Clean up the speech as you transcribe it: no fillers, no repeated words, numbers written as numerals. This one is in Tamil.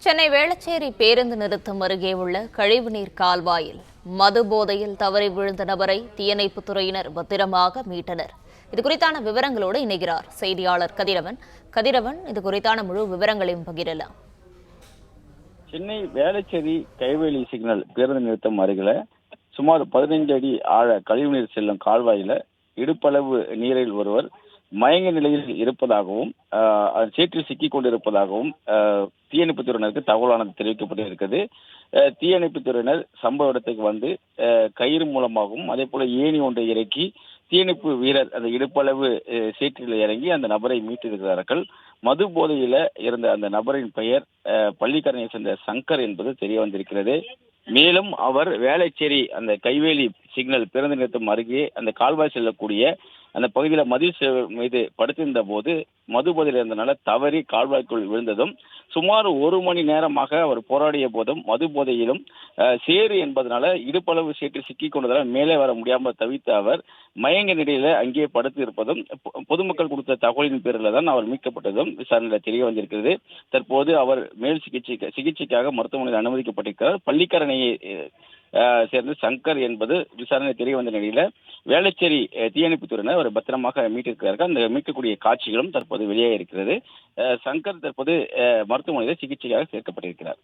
சென்னை வேளச்சேரி பேருந்து நிறுத்தம் அருகே உள்ள கழிவுநீர் கால்வாயில் மது போதையில் தவறி விழுந்த நபரை தீயணைப்புத் துறையினர் பத்திரமாக மீட்டனர். இதுகுறித்தான விவரங்களோடு இணைகிறார் செய்தியாளர் கதிரவன். கதிரவன், இது குறித்தான முழு விவரங்களையும் பகிரலாம். சென்னை வேளச்சேரி கைவேலி சிக்னல் பேருந்து நிறுத்தம் அருகில சுமார் 15 அடி ஆழ கழிவுநீர் செல்லும் கால்வாயில இடுப்பளவு நீரில் ஒருவர் மயங்க நிலையில் இருப்பதாகவும் சேற்றில் சிக்கிக் கொண்டிருப்பதாகவும் தீயணைப்புத் துறையினருக்கு தகவலானது தெரிவிக்கப்பட்டிருக்கிறது. தீயணைப்புத் துறையினர் சம்பவ இடத்துக்கு வந்து கயிறு மூலமாகவும் அதே போல ஏணி ஒன்றை இறக்கி தீயணைப்பு வீரர் அந்த இடுப்பளவு சேற்றில் இறங்கி அந்த நபரை மீட்டிருக்கிறார்கள். மது போதையில இருந்த அந்த நபரின் பெயர் பள்ளிக்கரணையை சேர்ந்த சங்கர் என்பது தெரிய வந்திருக்கிறது. மேலும் அவர் வேளச்சேரி அந்த கைவேலி சிக்னல் பேருந்து நிறுத்தம் அருகே அந்த கால்வாய் செல்லக்கூடிய அந்த பகுதியில் மதில் மீது படுத்திருந்த போது மது போதையில் இருந்தனால தவறி கால்வாய்க்குள் விழுந்ததும் சுமார் 1 மணி நேரமாக அவர் போராடிய போதும் மது போதையிலும் சேறு என்பதனால இடுப்பளவு சேற்றில் சிக்கிக் கொண்டதால் மேலே வர முடியாமல் தவித்த அவர் மயங்க நிலையில அங்கேயே படுத்து இருப்பதும் பொதுமக்கள் கொடுத்த தகவலின் பேரில் தான் அவர் மீட்கப்பட்டதும் விசாரணையில் தெரிய வந்திருக்கிறது. தற்போது அவர் மேல் சிகிச்சைக்காக மருத்துவமனையில் அனுமதிக்கப்பட்டிருக்கிறார். பள்ளிக்கரணையை சேர்ந்த சங்கர் என்பது விசாரணை தெரிய வந்த நிலையில வேளச்சேரி தீயணைப்புத் துறையினர் அவர் பத்திரமாக மீட்டிருக்கிறார்கள். அந்த மீட்கக்கூடிய காட்சிகளும் தற்போது வெளியாக இருக்கிறது. சங்கர் தற்போது மருத்துவமனையில் சிகிச்சைக்காக சேர்க்கப்பட்டிருக்கிறார்.